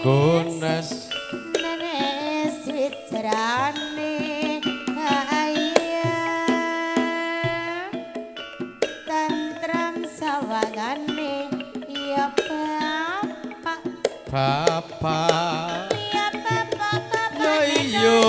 Gones nenes wicerane kaya tantram sawangane ya bapak bapak ya bapak ya iya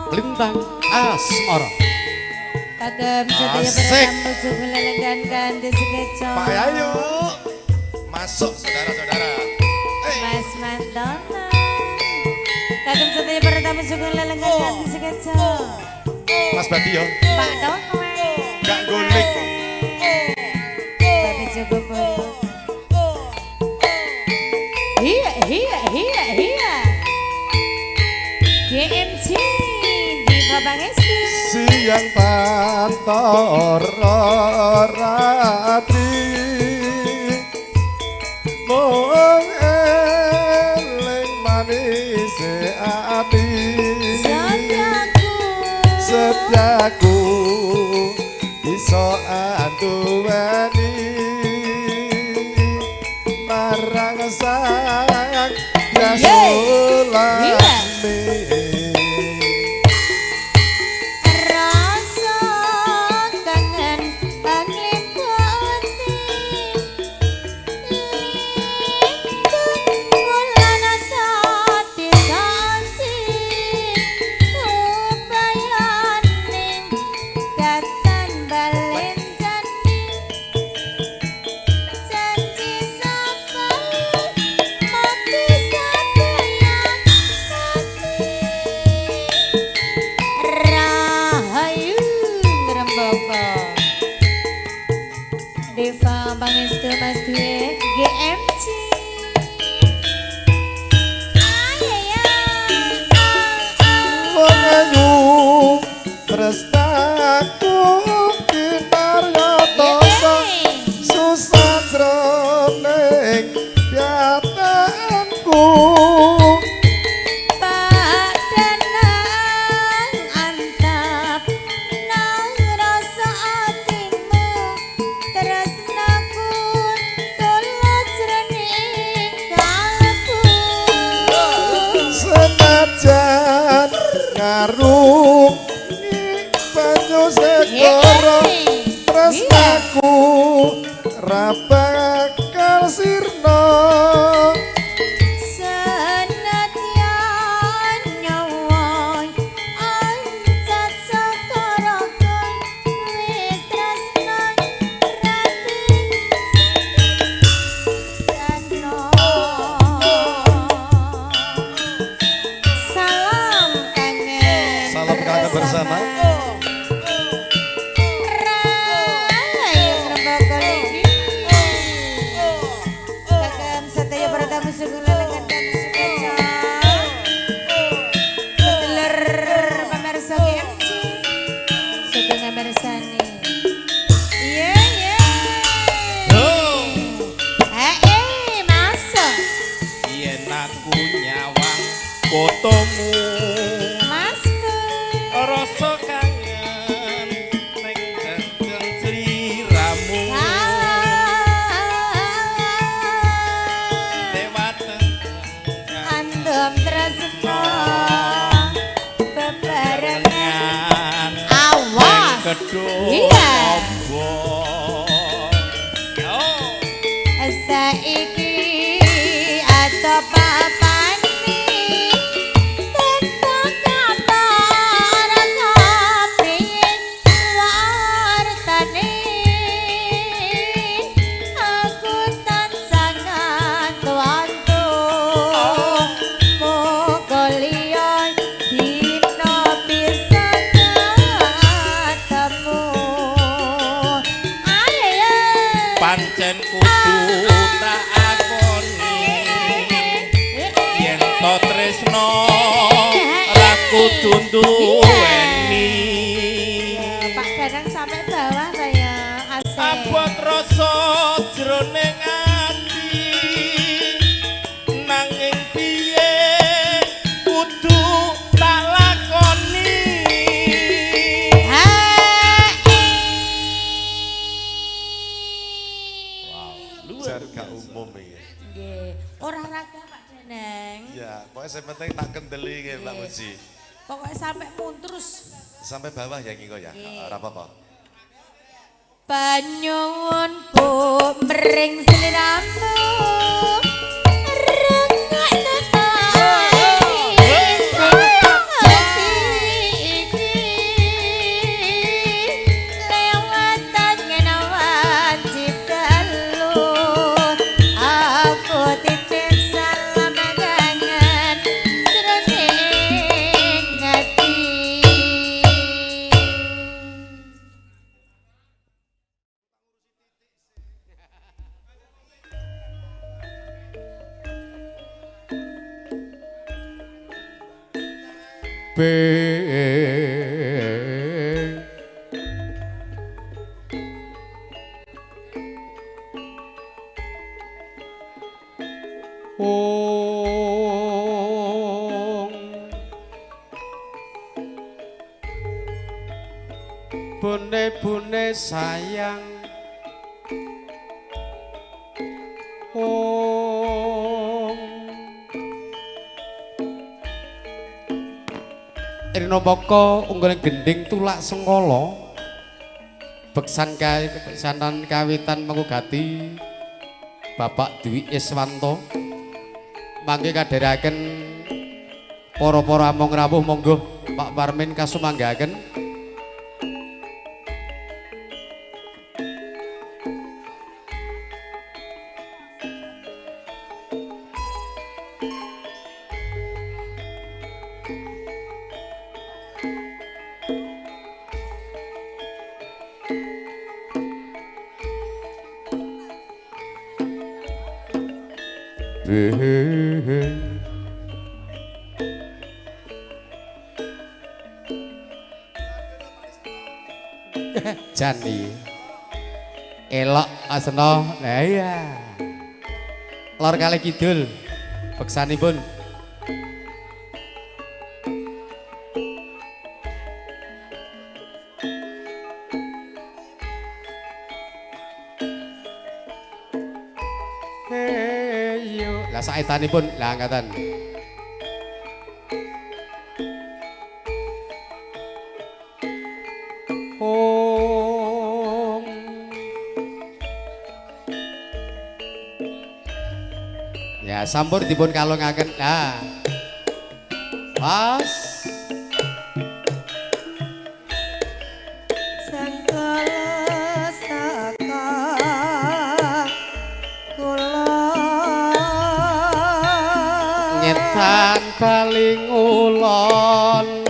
Lintang Asmara. Kagem sedaya bertamu sugeng lelenggan kanthi sekeca. Pak Yayu. Masuk saudara-saudara. Mas Mantono. Kagem sedaya bertamu sugeng lelenggan kanthi sekeca. Mas Badio. Pak Dono. Gak guling. Bapak Jogoboyo. Iya. GMC di Babangesti. Siang pantoro ratri mung eling manis ati setiaku iso anduweni marang sang yasulami Deva Pangestu Mas Dwi GMC. Mengayu tresnaku kinarya tosa susah jroning yatanku Pak Danang antap nang rasa atimu tresnaku tulus jroning kalbu senajan ngarungi banyu segara tresnaku ra bakal sirna senadyan nyawa ancat sakarakan wis tresna rapi sano salam kangen bersama Rahayu ngrembaka lagi kagem sedaya para tamu sugeng lelenggan dan sukaca sedulur pemirsa GMC sugeng ngamirsani iya masuk yen aku nyawang fotomu rasa kangen ning gandeng sliramu lewat andom tresno bebarengan awas kedua iya yo saiki atau papan jroning ati nanging piye kudu tak lakoni Jar gak umum iki. Nggih, ora raga Pak Deneng. Ya, pokoknya saya penting tak kendeli iki Mbak Muji. Pokoknya sampai muntrus. Sampai bawah ya Kiko ya. Ora apa-apa. Banyuwunku mring sliramu rengek tetapi lewatan ngene wajib dalu aku titip salam kangen jroning ati. Bune-bune sayang Irna Moko ungguling gending tulak sengkala beksanan kawitan mengugati Bapak Dwi Iswanto mangke kadheraken para-para among rawuh monggo Pak Parmin kasumanggaken. Jani elok asna lah iya lor kali kidul beksanipun lah saetanipun lah angkatan ya sampur dipun kalungaken nah pas Sangkala saka kula nyetan baling ulon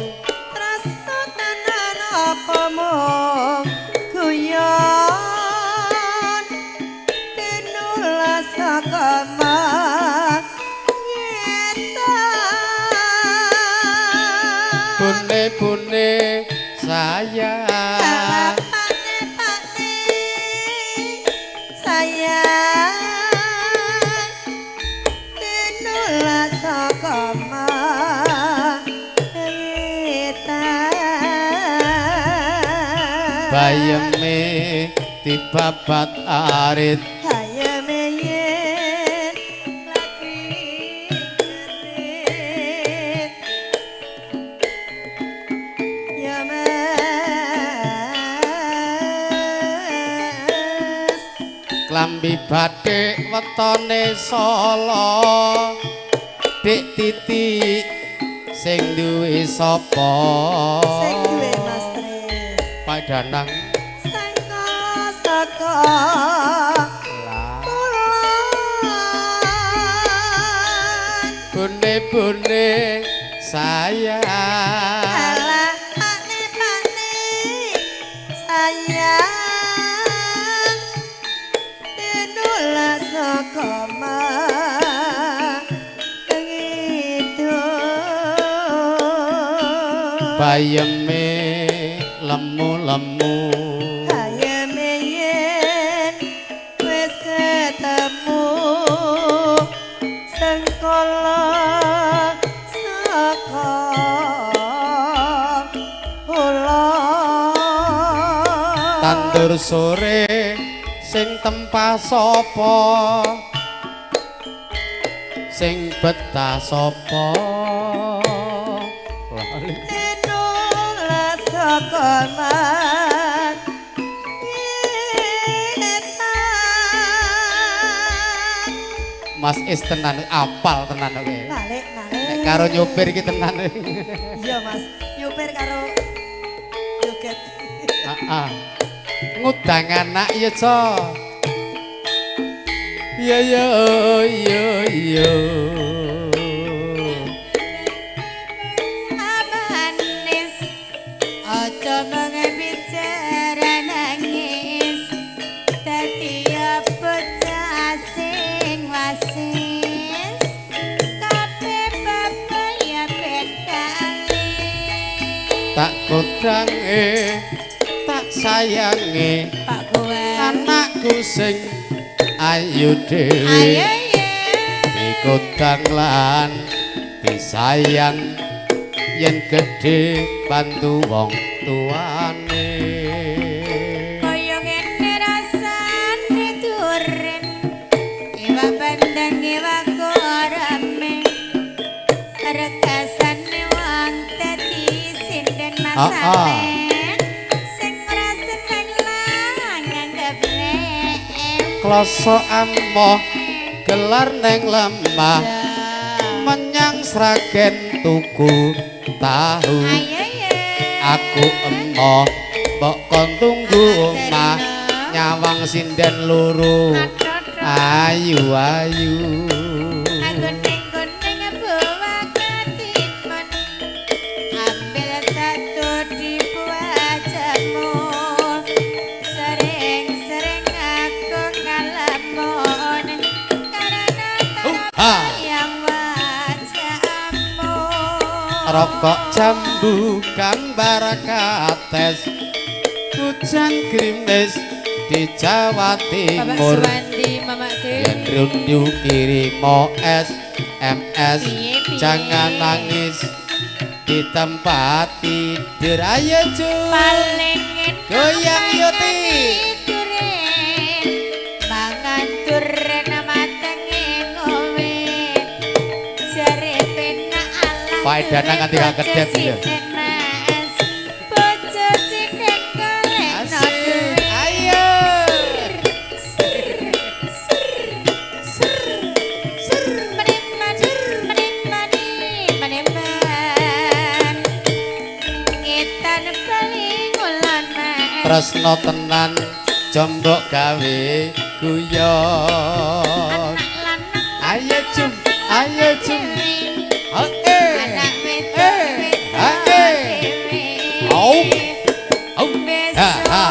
tresno tenan apa mung guyon pinulas saka bune-bune saya bayeme dibabat arit klambi bathik wetone sala dik titik sing duwe sapa sing duwe Mas Tris Pak Danang saka bune-bune saya bayeme lemu-lemu bayeme yen wis tandur sore sing tempah sapa sing betah sapa lali Nulas sokoman Mas Is tenan apal tenan oke Nalik nek karo nyopir iki tenan iya Mas nyupir karo joget heeh ngudang anak ya co ya ya ya ya manis aja bicara nangis dadi bocah sing wasis kabeh bapak ya bekali tak kodange tak sayange Pak Kuwen anakku sing ayu ayo dhewe ya dikodang lan disayang yen gedhe bantu wong tuane kaya ngene rasane duren iwa bandeng iwa gorame rekasane wong dadi sinden masane sing ora seneng lah nganggep kloso amoh gelar neng lemah menyang sragen tuku tahu ayo ya aku emoh mbok kon tunggu omah nyawang sinden loro ayu ayu gunting-gunting bawa katimun ambil satu dibuat jamu sering-sering aku ngalamun karena yang wajahmu rokok jambu kan barakates hujan gerimis di Jawa Timur Mama yen rundu kirimo SMS jangan nangis di tempat tidur ayo cuy paling goyang yuti mangan duren matenge ngowe jare penak alam faedahna nganti gak kedep ya bojo sinden golekno asik ayo tresno tenan jombok gawe guyon ayo cum oke au au ha ha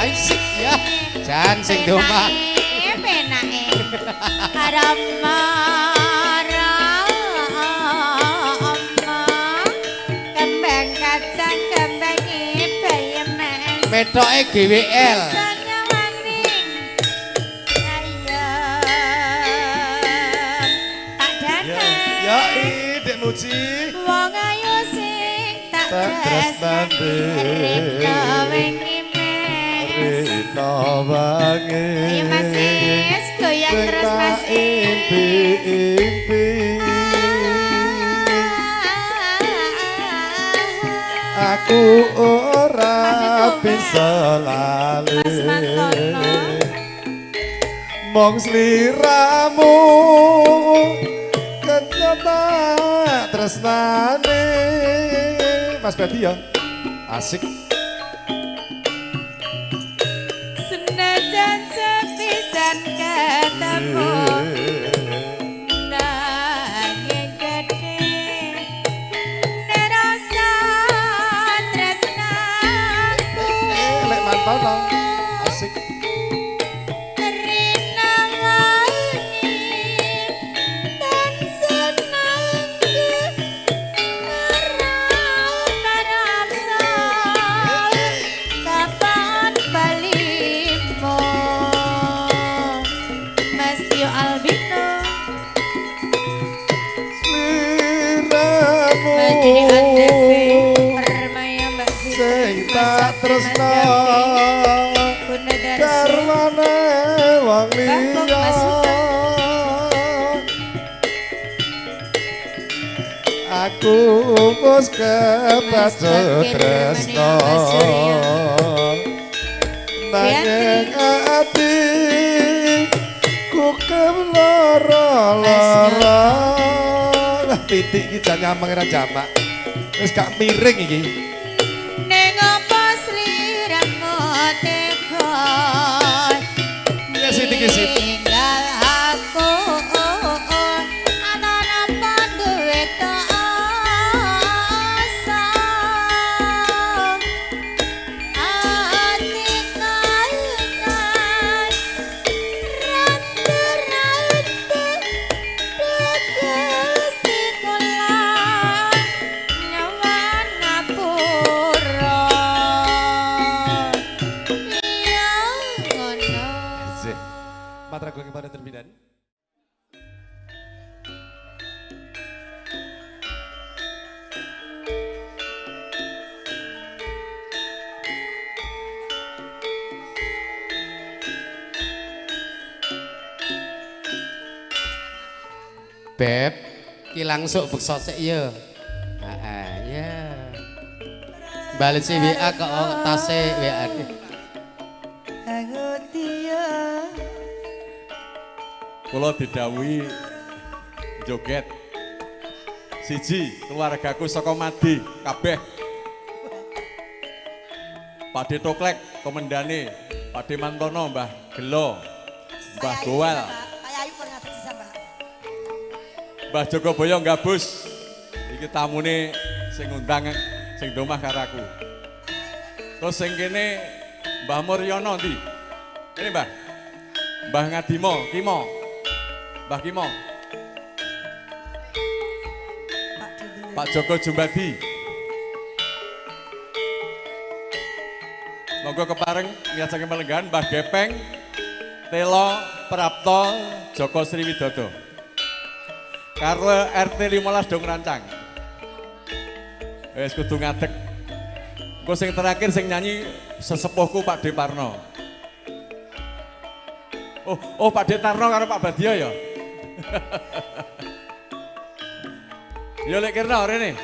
asik ya jan sing domah metoke GWL Ya Dek Muji. wong ayu sing tak tresnani rika wengi mes Rina wangi ayo Mas Is goyang terus Mas impi aku ora bisa lali Mas Mantono mong sliramu kenyata tresnane Mas Bedi ya asik senajan sepisan ketemu nanging gedhe nerasa tresnaku lek Mantono asik Rina wangi dan senangku ngarap kapan balimu Mas Tio Albino sliramu Ini Antv Permaya Mbak Fitri sing tak tresno Bunda Darsi karwane wong Bambang liya Mas Sultan. aku wis kebaca tresno nanging ati ku kemloro-loro titik iki jan nyameng ra jamak wis gak miring iki Ning apa sliramu tega ya siti iki sit tinggal aku ana napa duwe asa ati kalkan rantur-rantur Gusti kula nyawa ngapura iya ngono Zek matra gue kepada terbidan Beb, ki langsung beksa sik ya. Heeh, ya. Balik si WA ke tase WA. aku dia Kula didhawuhi joget. Siji, keluargaku saka Madi kabeh. Pakde Toklek komendane, Pakde Mantono, Mbah Gelo, Mbah Gowal, Mbah Jogoboyo Gabus. Iki tamune sing ngundang sing domah karo aku. Terus sing kene Mbah Muryono ndi? Kene Mbah. Mbah Ngadimo, Kimo. Mbah Kimo. Pak Joko Jumbadi. Monggo kepareng ngiasaken pelenggahan Mbah Gepeng, Telo Prapto, Joko Sriwidodo. Karo RT 15 dong rancang. Wis kudu ngadeg. Engko sing terakhir sing nyanyi sesepuhku Pak De Parno. Oh Pak De Tarno karo Pak Badia ya. Yo lek kirna rene.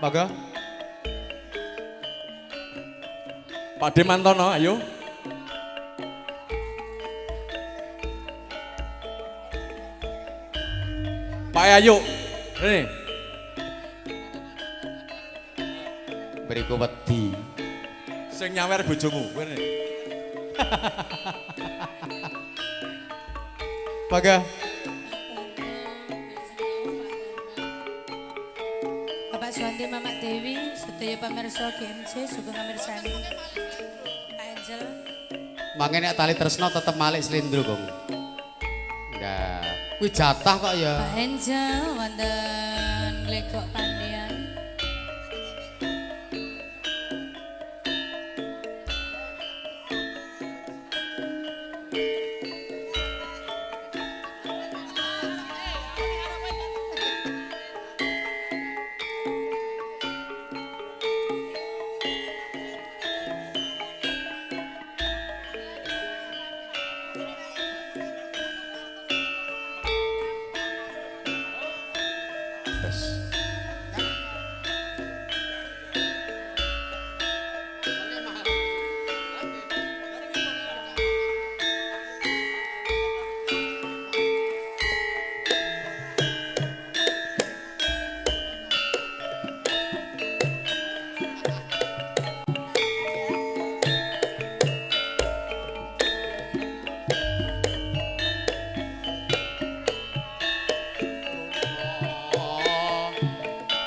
Monggo. Pak De Mantono ayo. Pak Ayu. Rene. Beriku wedi. Sing nyawer bojomu, rene. Monggo. Bapak Suwanti Mamak Dewi sedaya pamirsa GMC sugeng ngamirsani Kak Angel Mangene nek tali tresno tetep malik slendro, Kong. Enggak. Kuwi jatah kok ya. Pak Angel wonten Legok Pandian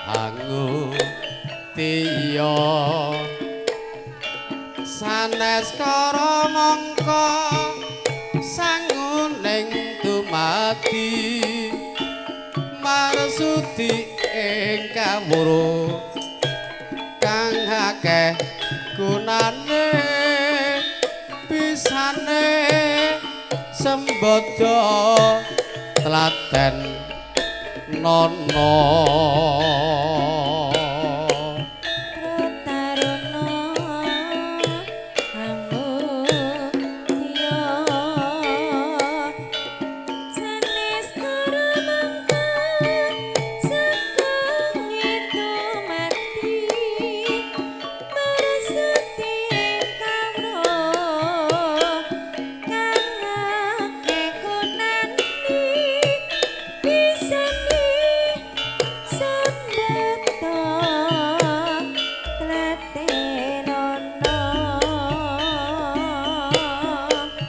Hangu tiya sanes karo mangka sanguning dumadi marsudi ing kawruh kang akeh gunane pisane sembada telaten nono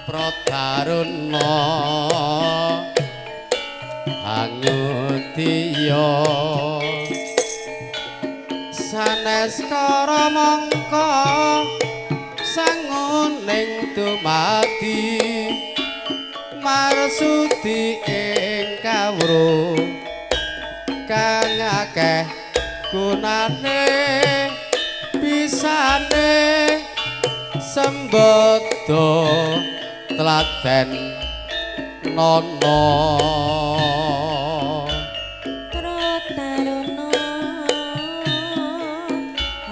Protaruna angudya sanes kara mangka sanguning dumadi marsudi ing kawruh kang akeh gunane bisane sembada telaten nono Trotarono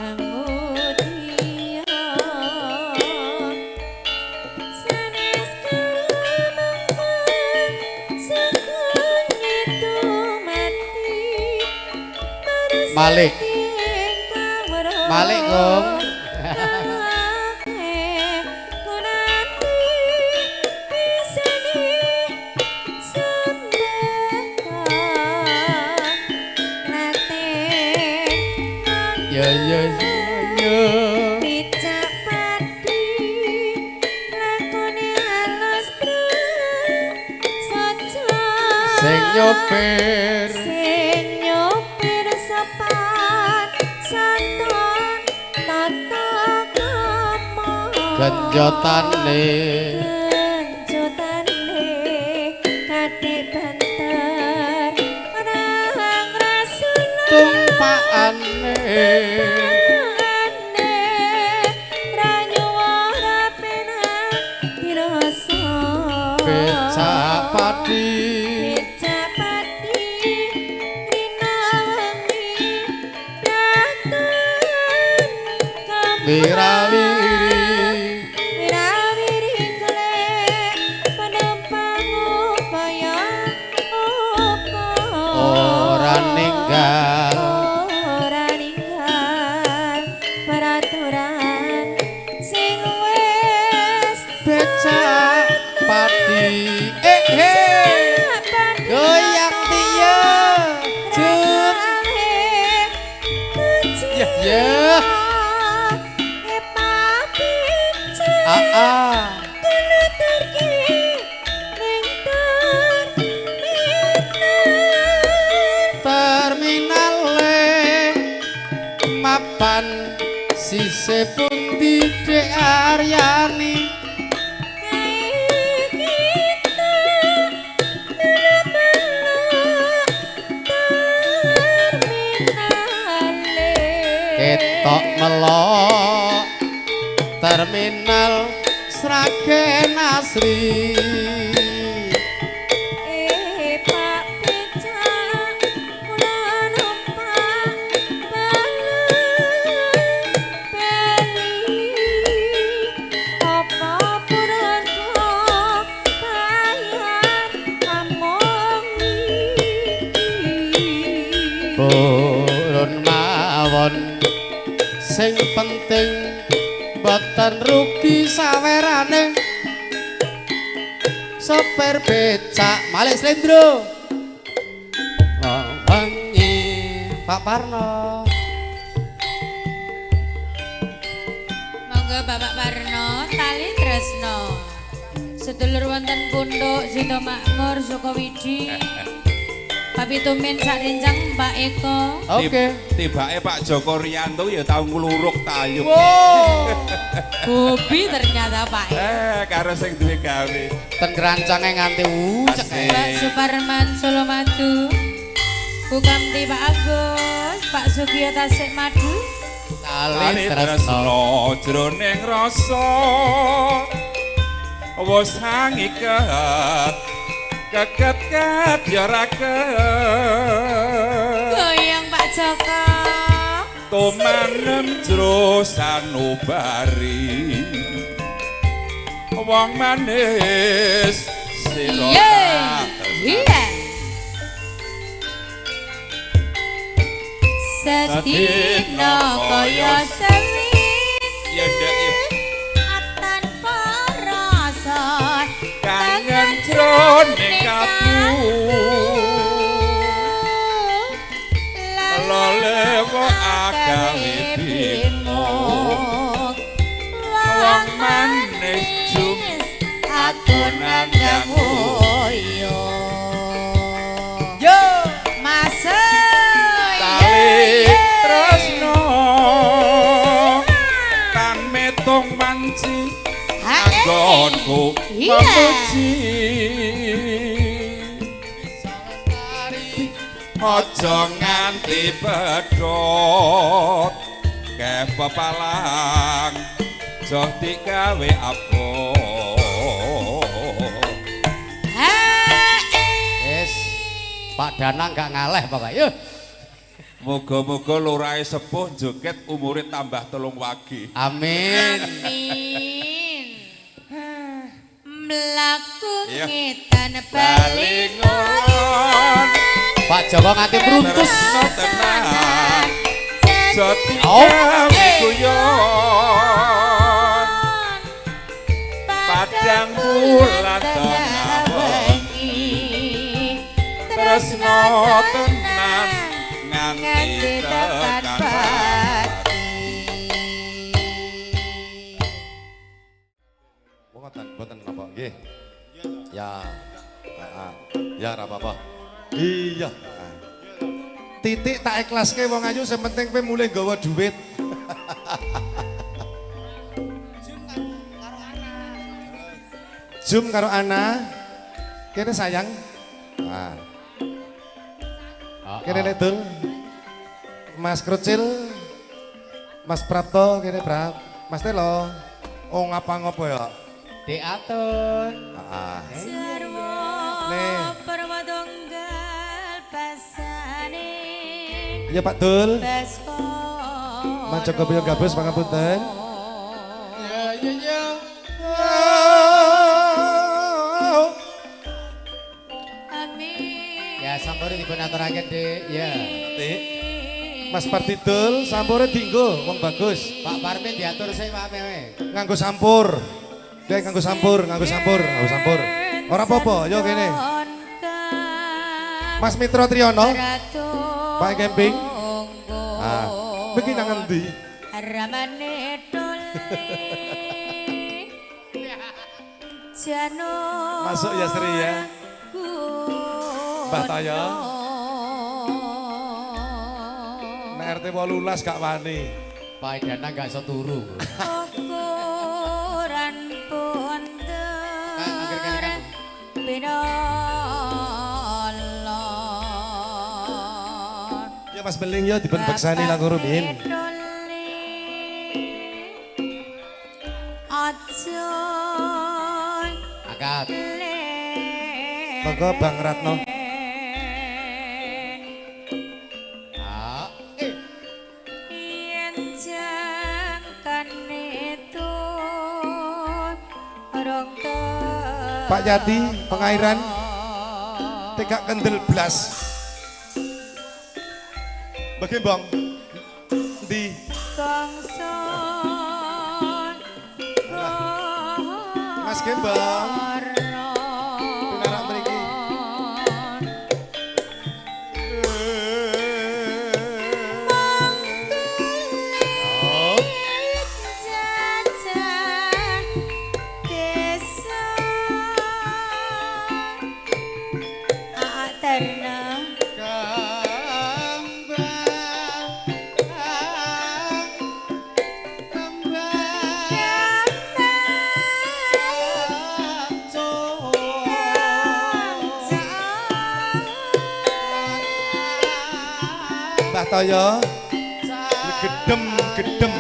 angudya sanes karamangka sekunyi dumati Malik. kawruh Malik, Gong. Ya ya ya Picak padi lakone halus saja sing nyopir sing nyopir sopan santon tata krama genjotane genjotane kadhe banter orang rasuna tumpakane becak padi wirawiri ora ninggal ora ninggal peraturan sing wis becak padi goyang dia jut ya ya terminale mapan sise pundi Dek Aryani ketok melok terminal Sragen Asri Pak Becak kula numpak bali apa purun bayar among iki purun mawon sing penting boten rugi sawerane sopir becak Malik Slendro wengi Pak Parno monggo Bapak Parno tali tresno sedulur wonten pundhuk Sida Makmur Sukawidi Papitumin sak rencang Mbak Eko oke Tibake Pak Joko Rianto ya tau ngluruk tayub. wow hobi ternyata Pak Karo sing duwe gawe. ten kerancange nganti ucek Asik. Pak Suparman Solomadu Bukamti Pak Agus Pak Sugio Tasik Madu tali Tresno tresno jroning rasa wis sangiket keket ya raket Goyang Pak Joko. tumanem jero sanubari wong manis sira Iya. Sedina kaya sewi ya ndak tanpa rasa kangen jroning kaku lole kok agawe bingung wong manis jum aku nandang woyo Yo. Mas tali tresno kang metung manci anggonku Iya. memuji aja nganti pedhot kepepalang joh digawe abot Wis Pak Danang gak ngaleh pokoknya. Yo. muga-muga lurahe sepuh joget umure tambah 3 wagi Amin. Amin. Mlaku Iya. ngetan balingon balingon Pak Joko nganti meruntus. tresno tenan jati Oh. gawe guyon padang bulan tengah wengi tresno tenan nganti tekan pati Mboten napa nggih. Ya. Ya ora apa-apa. Iya. Titik tak ikhlaske wong ayu sing penting kowe mulih nggawa dhuwit. Zoom karo Ana. Kene sayang. Nah. Kene nek dul. Mas Krucil. Mas Prapto kene Prap. Mas Telo. Oh ngapa ngopo ya? Diatur. Sarwa Nih. perwadonggal pasane Iya Pak Dul. Basko Mas Joko Boyo Gabus pangapunten. Ya ya ya. Amin. Ya sampun dipun aturaken, Dik. Ya. Mas Partidul sampure dienggo wong bagus. Pak Parmin diatur sik Pak Mewe. Nganggo sampur. Dek nganggo sampur, nganggo sampur, nganggo sampur. Ora apa-apa, yo kene. Mas Mitra Triyono, Pak Camping. Ah, iki nang endi? Ramane dole Jano Masuk ya Sri ya. Mbah Toyo. Nek RT 18 gak wani. Pak Danang gak iso turu. Ukuran Angger kene kan. Binolon Ya Mas Beling yo dipun beksani langkung rumiyin. Aja Angkat. Monggo Bang Ratno. Ah. yen jangkane tun rong Pak Yati, pengairan. Tegak kendel blas. Bagi Bang. Di kongson Mas Gembang. Pinarak mriki. Oh. Mbah Toyo. Gedem, gedem.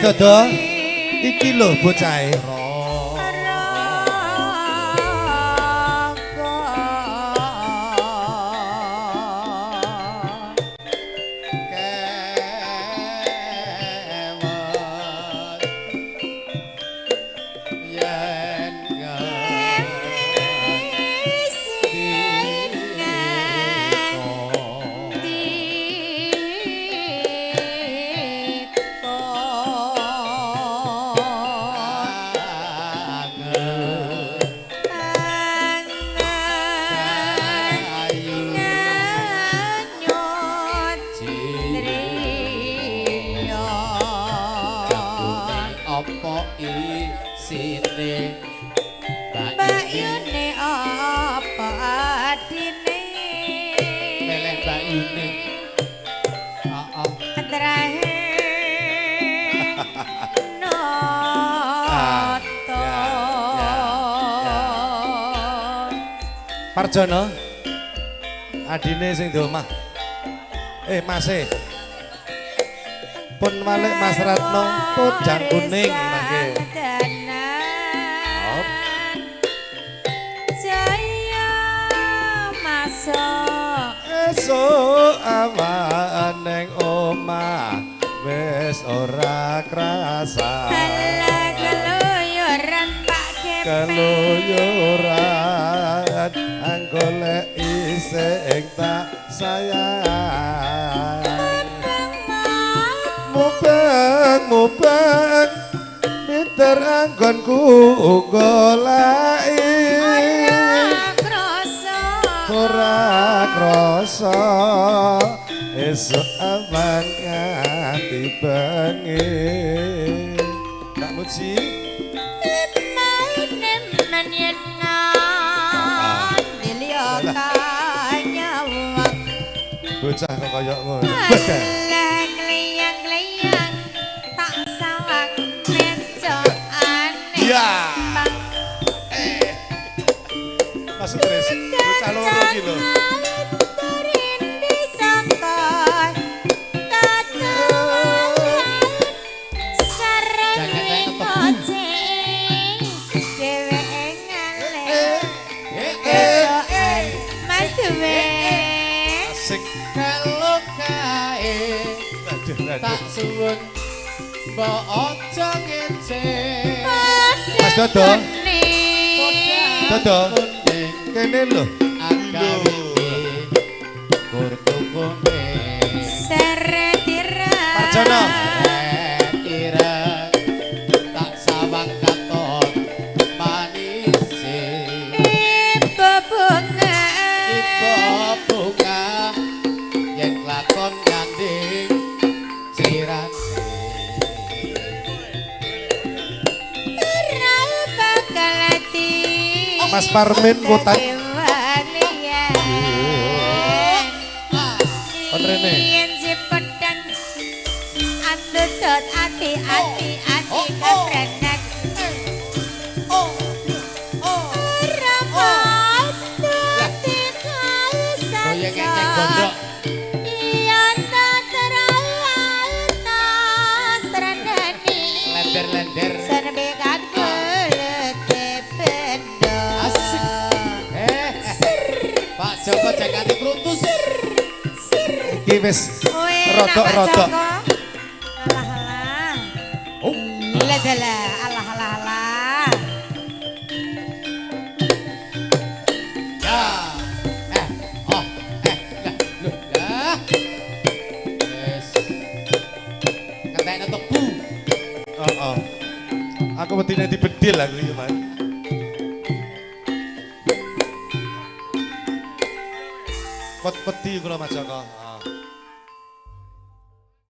Dodo. Iki lho bocahe. Apa isine Bayune apa adine meleh bayune heeh terakhir noto Parjono. Adine sing di omah. Mase. Pun Malik Mas Ratno Podang Kuning mangke. Jaya masuk Esuk awan ning omah wis ora krasa. keluyuran Pak Gepeng Keluyuran anggolek sing tak sayang. Mubeng miter anggonku goleki ora krasa esuk awan nganti bengi. Kak Muji bocah kok kaya ngono. Iya. Masuk terus. Bocah loro iki lho. Asik. kalau kae tak suwun mbok aja ngece Mas Dodo. Dodo. Kene lho. Parjono. tak sawang katon manise iku bunga yen lakon gandeng sirase Mas Parmin Wutan. Kon rene. Ati keprenek goyang ngecek gondok lender-lender asik Pak Joko jagati kruntus Iki wis rodok-rodok. Alah. ya lah yes ngentekno tebu Heeh. Aku wedine dibedil aku iki, Mas. Pot peti kula Mas Joko.